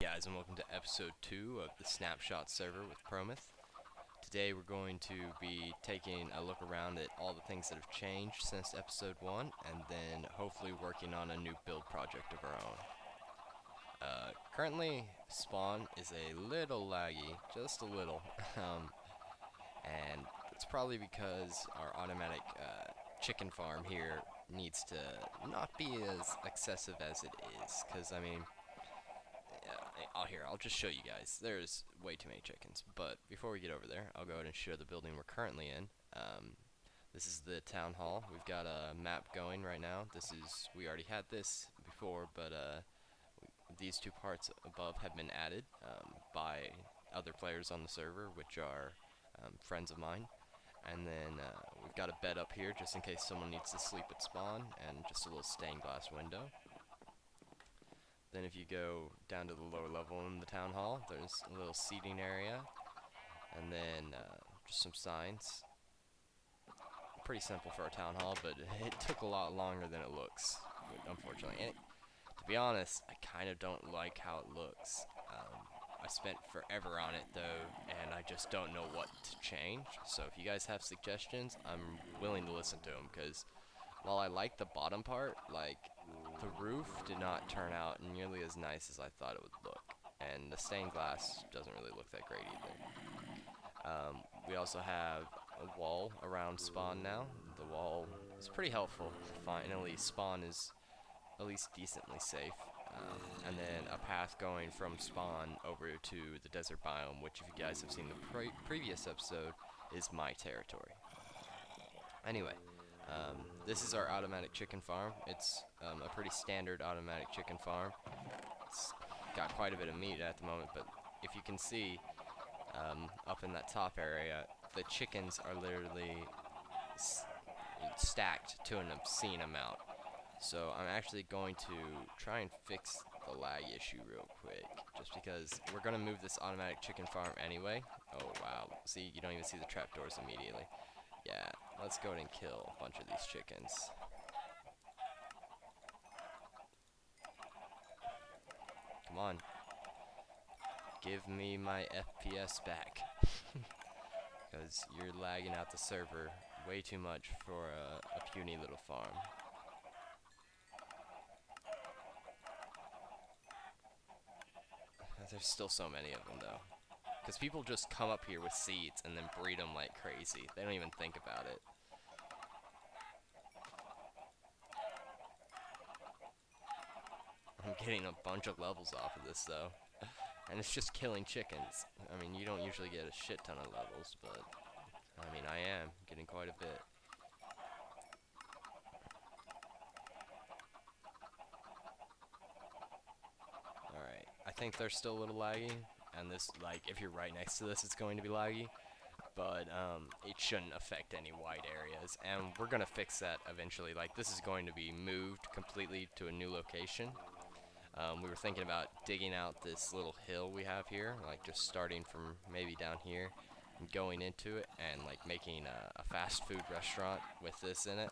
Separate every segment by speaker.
Speaker 1: Guys, and welcome to episode 2 of the Snapshot server with Promith. Today we're going to be taking a look around at all the things that have changed since episode 1, and then hopefully working on a new build project of our own. Currently, spawn is a little laggy, just a little, and it's probably because our automatic chicken farm here needs to not be as excessive as it is, because I mean, I'll just show you guys. There's way too many chickens. But before we get over there, I'll go ahead and show the building we're currently in. This is the town hall. We've got a map going right now. We already had this before, but these two parts above have been added by other players on the server, which are friends of mine. And then we've got a bed up here just in case someone needs to sleep at spawn, and just a little stained glass window. Then if you go down to the lower level in the town hall, there's a little seating area, and then just some signs. Pretty simple for a town hall, but it took a lot longer than it looks, unfortunately. And to be honest, I kind of don't like how it looks. I spent forever on it though, and I just don't know what to change. So if you guys have suggestions, I'm willing to listen to them, because while I like the bottom part, like, the roof did not turn out nearly as nice as I thought it would look, and the stained glass doesn't really look that great either. We also have a wall around spawn now. The wall is pretty helpful. Finally, spawn is at least decently safe. And then a path going from spawn over to the desert biome, which if you guys have seen the previous episode, is my territory. Anyway. This is our automatic chicken farm. It's a pretty standard automatic chicken farm. It's got quite a bit of meat at the moment, but if you can see up in that top area, the chickens are literally stacked to an obscene amount. So I'm actually going to try and fix the lag issue real quick, just because we're going to move this automatic chicken farm anyway. Oh wow, see, you don't even see the trapdoors immediately. Yeah, let's go ahead and kill a bunch of these chickens. Come on. Give me my FPS back. Because you're lagging out the server way too much for a puny little farm. There's still so many of them though. Because people just come up here with seeds and then breed them like crazy. They don't even think about it. I'm getting a bunch of levels off of this though. And it's just killing chickens. I mean, you don't usually get a shit ton of levels, but I mean, I am getting quite a bit. Alright, I think they're still a little laggy. And this, like, if you're right next to this, it's going to be laggy, but it shouldn't affect any wide areas, and we're gonna fix that eventually. Like, this is going to be moved completely to a new location. We were thinking about digging out this little hill we have here, like just starting from maybe down here and going into it, and like making a fast food restaurant with this in it.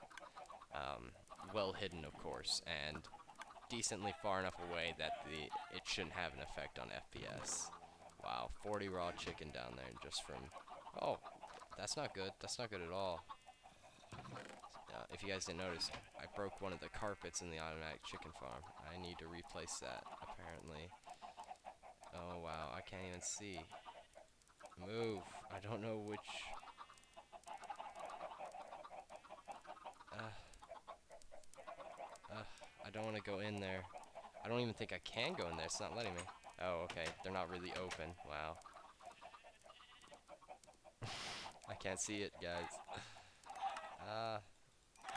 Speaker 1: Well hidden, of course, and decently far enough away that it shouldn't have an effect on FPS. Wow, 40 raw chicken down there just from... Oh, that's not good. That's not good at all. If you guys didn't notice, I broke one of the carpets in the automatic chicken farm. I need to replace that, apparently. Oh, wow, I can't even see. Move. I don't know which... I don't want to go in there. I don't even think I can go in there. It's not letting me. Oh, okay. They're not really open. Wow. I can't see it, guys.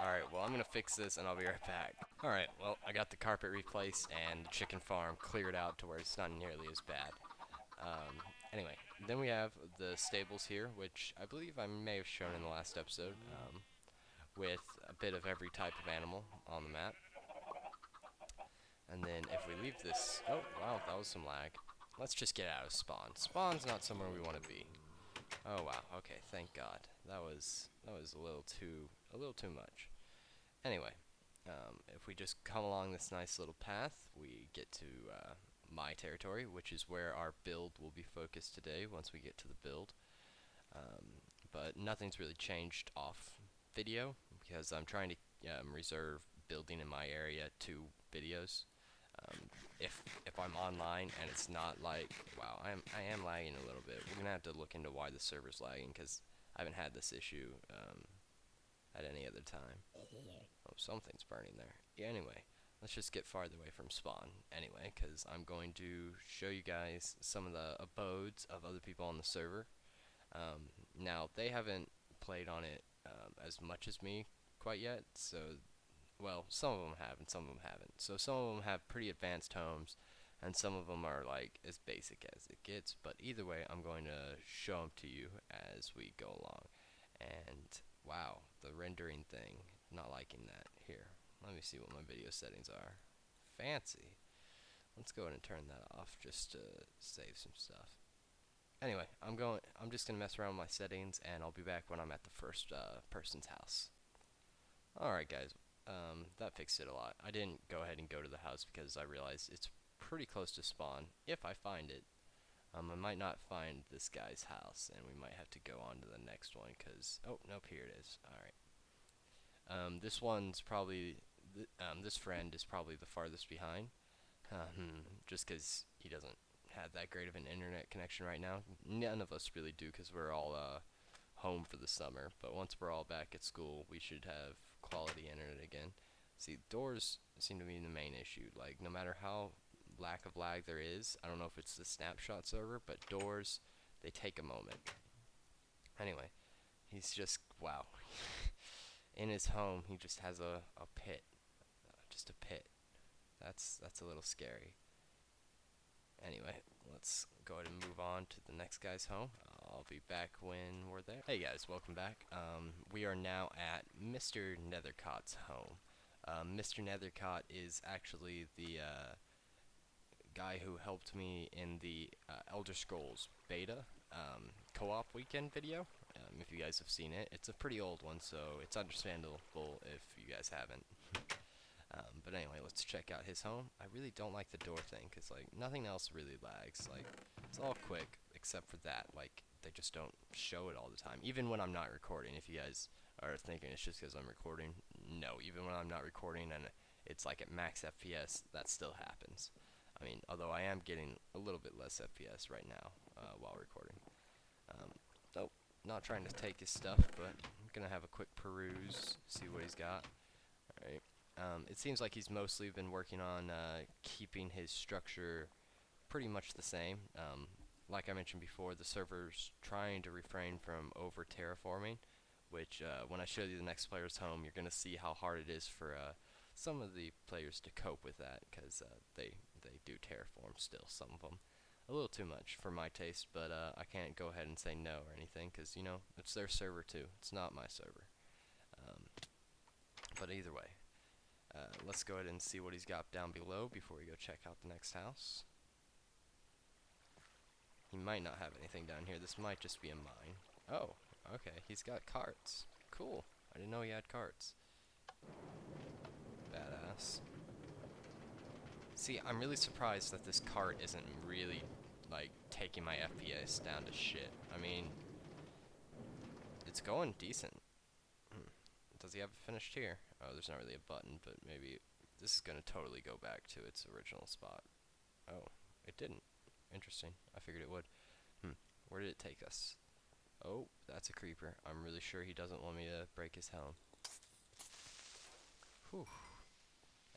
Speaker 1: Alright, well, I'm gonna fix this and I'll be right back. Alright, well, I got the carpet replaced and the chicken farm cleared out to where it's not nearly as bad. Anyway, then we have the stables here, which I believe I may have shown in the last episode, with a bit of every type of animal on the map. And then if we leave this... Oh, wow, that was some lag. Let's just get out of spawn. Spawn's not somewhere we want to be. Oh, wow, okay, thank God. That was a little too much. Anyway, if we just come along this nice little path, we get to my territory, which is where our build will be focused today once we get to the build. But nothing's really changed off video because I'm trying to reserve building in my area to videos. If I'm online and it's not like, wow, I am lagging a little bit. We're gonna have to look into why the server's lagging because I haven't had this issue at any other time. Oh, something's burning there. Yeah, anyway, let's just get farther away from spawn anyway, because I'm going to show you guys some of the abodes of other people on the server. Now, they haven't played on it as much as me quite yet, so, well, some of them have and some of them haven't. So some of them have pretty advanced homes, and some of them are like as basic as it gets, but either way, I'm going to show them to you as we go along. And wow, the rendering thing, not liking that. Here, let me see what my video settings are. Fancy. Let's go ahead and turn that off just to save some stuff. Anyway, I'm just gonna mess around with my settings, and I'll be back when I'm at the first person's house. Alright guys, that fixed it a lot. I didn't go ahead and go to the house because I realized it's pretty close to spawn. If I find it, I might not find this guy's house, and we might have to go on to the next one because, oh, nope, here it is. Alright. This one's probably, this friend is probably the farthest behind, just because he doesn't have that great of an internet connection right now. None of us really do because we're all home for the summer, but once we're all back at school, we should have quality internet again. See, doors seem to be the main issue. Like, no matter how lack of lag there is, I don't know if it's the Snapshot server, but doors, they take a moment. Anyway, he's just, wow. In his home, he just has a pit. Just a pit. That's a little scary. Anyway, let's go ahead and move on to the next guy's home. I'll be back when we're there. Hey guys, welcome back. We are now at Mr. Nethercott's home. Mr. Nethercott is actually the guy who helped me in the Elder Scrolls beta co-op weekend video. If you guys have seen it, it's a pretty old one, so it's understandable if you guys haven't. But anyway, let's check out his home. I really don't like the door thing, because, like, nothing else really lags. Like, it's all quick, except for that. Like, they just don't show it all the time. Even when I'm not recording, if you guys are thinking it's just because I'm recording, no. Even when I'm not recording and it's, like, at max FPS, that still happens. I mean, although I am getting a little bit less FPS right now while recording. Nope, not trying to take his stuff, but I'm going to have a quick peruse, see what he's got. Alright. It seems like he's mostly been working on keeping his structure pretty much the same. Like I mentioned before, the server's trying to refrain from over terraforming, which when I show you the next player's home, you're going to see how hard it is for some of the players to cope with that, because they do terraform still, some of them. A little too much for my taste, but I can't go ahead and say no or anything, because, you know, it's their server too. It's not my server. But either way. Let's go ahead and see what he's got down below before we go check out the next house. He might not have anything down here. This might just be a mine. Oh, okay. He's got carts. Cool. I didn't know he had carts. Badass. See, I'm really surprised that this cart isn't really, like, taking my FPS down to shit. I mean, it's going decent. Does he have it finished here? Oh, there's not really a button, but maybe this is going to totally go back to its original spot. Oh, it didn't. Interesting. I figured it would. Where did it take us? Oh, that's a creeper. I'm really sure he doesn't want me to break his home. Whew.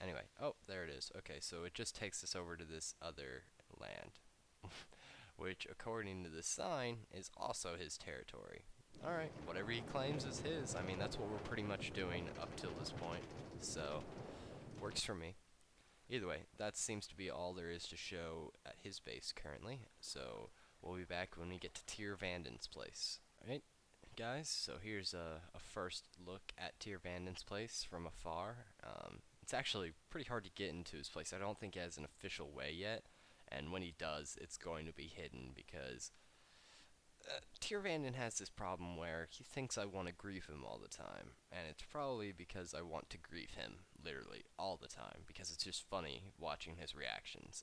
Speaker 1: Anyway, oh, there it is. Okay, so it just takes us over to this other land, which, according to the sign, is also his territory. Alright, whatever he claims is his. I mean, that's what we're pretty much doing up till this point, so works for me. Either way, that seems to be all there is to show at his base currently, so we'll be back when we get to Tyr Vanden's place. Alright, guys, so here's a first look at Tyr Vanden's place from afar. It's actually pretty hard to get into his place. I don't think he has an official way yet, and when he does, it's going to be hidden because Tyr Vanden has this problem where he thinks I want to grief him all the time, and it's probably because I want to grief him, literally, all the time, because it's just funny watching his reactions.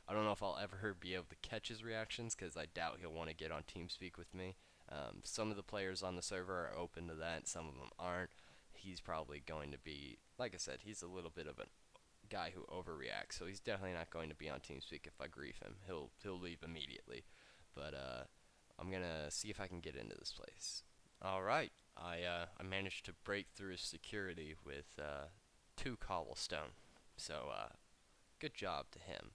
Speaker 1: I don't know if I'll ever be able to catch his reactions because I doubt he'll want to get on TeamSpeak with me. Some of the players on the server are open to that, some of them aren't. He's probably going to be, like I said, he's a little bit of a guy who overreacts, so he's definitely not going to be on TeamSpeak if I grief him. He'll leave immediately. But I'm gonna see if I can get into this place. All right, I managed to break through his security with 2 cobblestone. So good job to him.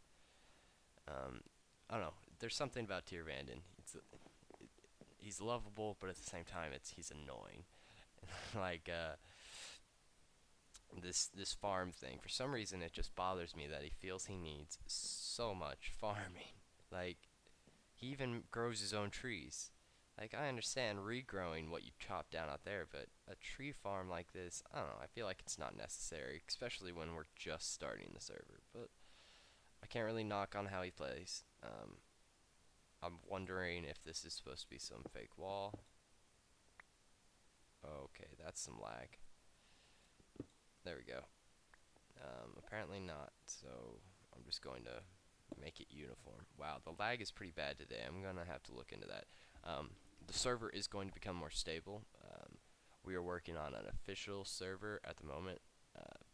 Speaker 1: I don't know. There's something about Tier Vanden. He's lovable, but at the same time, he's annoying. like this farm thing. For some reason, it just bothers me that he feels he needs so much farming. Like he even grows his own trees. Like I understand regrowing what you chop down out there, but a tree farm like this, I don't know. I feel like it's not necessary, especially when we're just starting the server. But I can't really knock on how he plays. I'm wondering if this is supposed to be some fake wall. Okay, that's some lag. There we go. Apparently not, so I'm just going to make it uniform. Wow, the lag is pretty bad today. I'm going to have to look into that. The server is going to become more stable. We are working on an official server at the moment,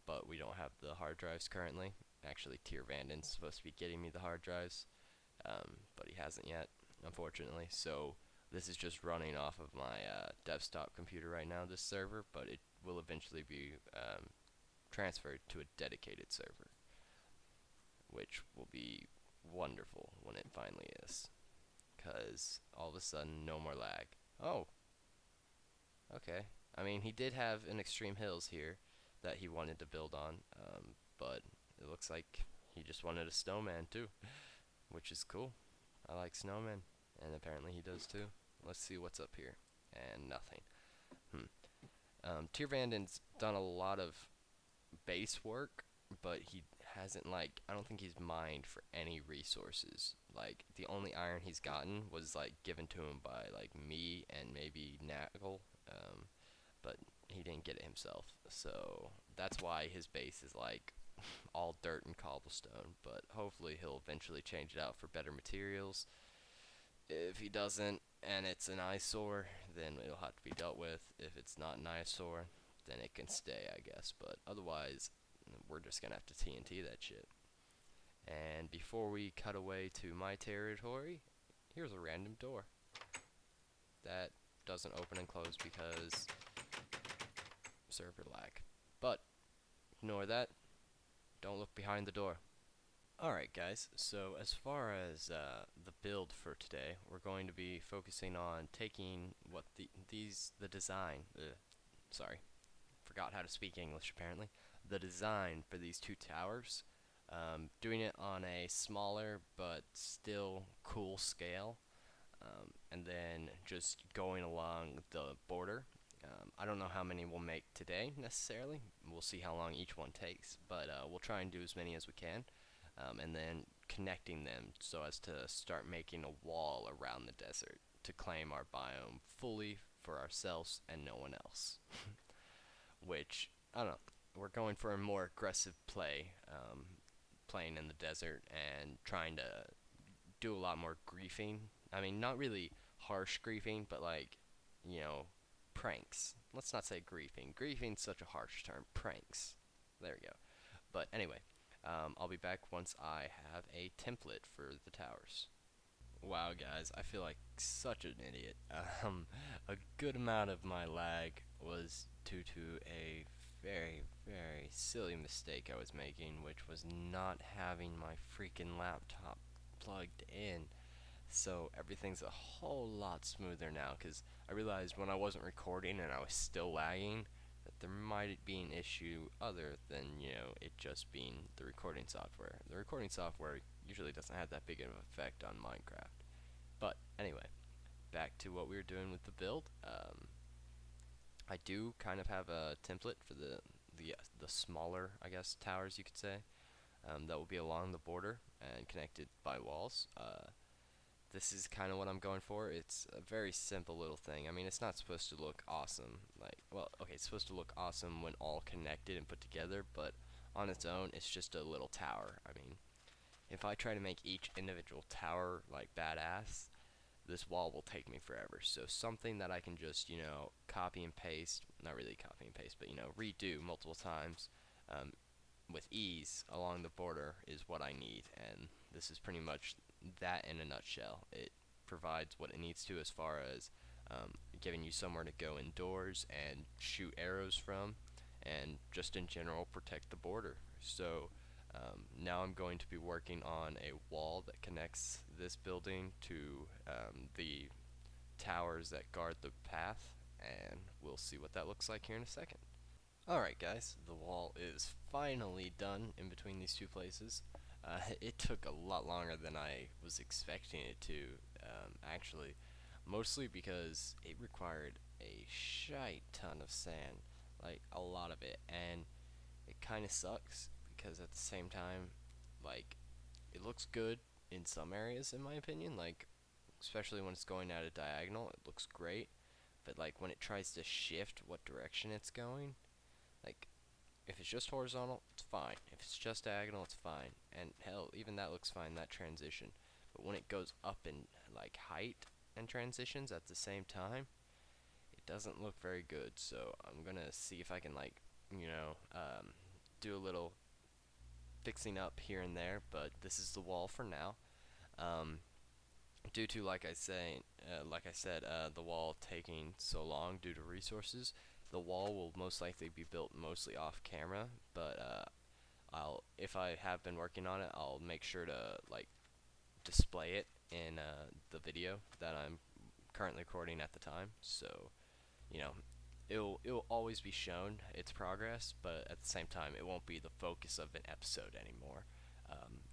Speaker 1: but we don't have the hard drives currently. Actually, Tier Vanden's supposed to be getting me the hard drives, but he hasn't yet, unfortunately. So this is just running off of my desktop computer right now, this server, but it will eventually be transferred to a dedicated server, which will be wonderful when it finally is, because all of a sudden, no more lag. Oh, okay. I mean, he did have an extreme hills here that he wanted to build on, but it looks like he just wanted a snowman too, which is cool. I like snowmen, and apparently he does too. Let's see what's up here, and nothing. Tier Vanden's done a lot of base work, but he hasn't, like, I don't think he's mined for any resources. Like, the only iron he's gotten was, like, given to him by, like, me and maybe Nagel, but he didn't get it himself. So that's why his base is, like, all dirt and cobblestone, but hopefully he'll eventually change it out for better materials. If he doesn't, and it's an eyesore, then it'll have to be dealt with. If it's not an eyesore, then it can stay, I guess. But otherwise, we're just gonna have to TNT that shit. And before we cut away to my territory, here's a random door that doesn't open and close because server lag. But ignore that. Don't look behind the door. Alright guys, so as far as the build for today, we're going to be focusing on taking what the design, sorry, forgot how to speak English apparently, the design for these 2 towers, doing it on a smaller but still cool scale, and then just going along the border. I don't know how many we'll make today necessarily, we'll see how long each one takes, but we'll try and do as many as we can. And then connecting them so as to start making a wall around the desert to claim our biome fully for ourselves and no one else. Which, I don't know, we're going for a more aggressive play, playing in the desert and trying to do a lot more griefing. I mean, not really harsh griefing, but like, you know, pranks. Let's not say griefing. Griefing's such a harsh term. Pranks. There we go. But anyway, I'll be back once I have a template for the towers. Wow, guys, I feel like such an idiot. A good amount of my lag was due to a very, very silly mistake I was making, which was not having my freaking laptop plugged in. So everything's a whole lot smoother now, because I realized when I wasn't recording and I was still lagging, that there might be an issue other than, you know, it just being the recording software. The recording software usually doesn't have that big of an effect on Minecraft. But anyway, back to what we were doing with the build. I do kind of have a template for the smaller, I guess, towers you could say, that will be along the border and connected by walls. This is kind of what I'm going for. It's a very simple little thing. I mean, it's not supposed to look awesome. Like, well, okay, it's supposed to look awesome when all connected and put together, but on its own, it's just a little tower. I mean, if I try to make each individual tower like badass, this wall will take me forever. So something that I can just, copy and paste, not really copy and paste, but, redo multiple times um, with ease along the border is what I need. And this is pretty much that in a nutshell. It provides what it needs to as far as giving you somewhere to go indoors and shoot arrows from, and just in general protect the border. So now I'm going to be working on a wall that connects this building to the towers that guard the path, and we'll see what that looks like here in a second. Alright guys, the wall is finally done in between these two places. It took a lot longer than I was expecting it to, actually, mostly because it required a shite ton of sand, like a lot of it, and it kind of sucks because at the same time, like, it looks good in some areas in my opinion, like especially when it's going at a diagonal, it looks great, but like when it tries to shift what direction it's going, like if it's just horizontal, it's fine. If it's just diagonal, it's fine. And hell, even that looks fine, that transition. But when it goes up in like height and transitions at the same time, it doesn't look very good. So I'm gonna see if I can like, do a little fixing up here and there. But this is the wall for now. Um, Due to like I said, the wall taking so long due to resources, the wall will most likely be built mostly off camera, but if I have been working on it, I'll make sure to like display it in the video that I'm currently recording at the time. So, you know, it'll always be shown its progress, but at the same time, it won't be the focus of an episode anymore.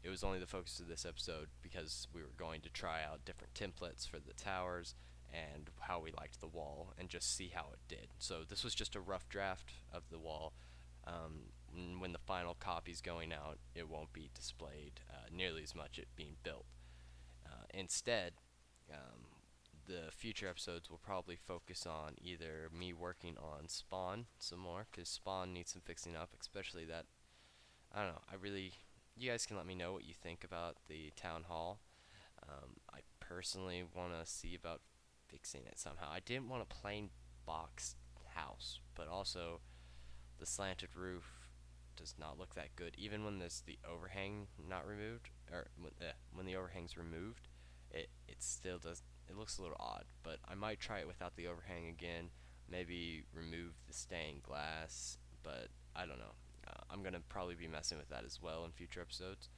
Speaker 1: It was only the focus of this episode because we were going to try out different templates for the towers and how we liked the wall and just see how it did. So this was just a rough draft of the wall. When the final copy's going out, it won't be displayed nearly as much it being built. Instead, um, the future episodes will probably focus on either me working on Spawn some more, because Spawn needs some fixing up, especially that, I don't know, you guys can let me know what you think about the town hall. I personally want to see about fixing it somehow. I didn't want a plain box house, but also the slanted roof does not look that good. Even when there's the overhang not removed, or when the overhang's removed, it still does. It looks a little odd, but I might try it without the overhang again. Maybe remove the stained glass, but I don't know. I'm gonna probably be messing with that as well in future episodes.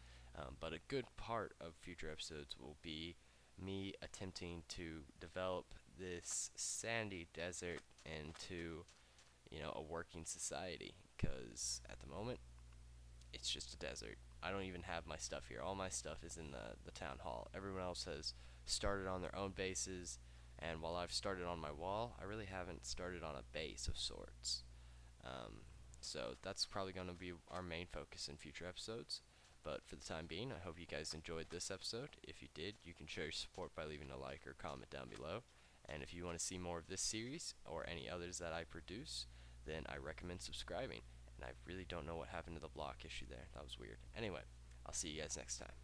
Speaker 1: But a good part of future episodes will be me attempting to develop this sandy desert into, a working society. Because at the moment, it's just a desert. I don't even have my stuff here. All my stuff is in the town hall. Everyone else has started on their own bases, and while I've started on my wall, I really haven't started on a base of sorts. Um, so that's probably going to be our main focus in future episodes. But for the time being, I hope you guys enjoyed this episode. If you did, you can show your support by leaving a like or comment down below. And if you want to see more of this series or any others that I produce, then I recommend subscribing. And I really don't know what happened to the block issue there. That was weird. Anyway, I'll see you guys next time.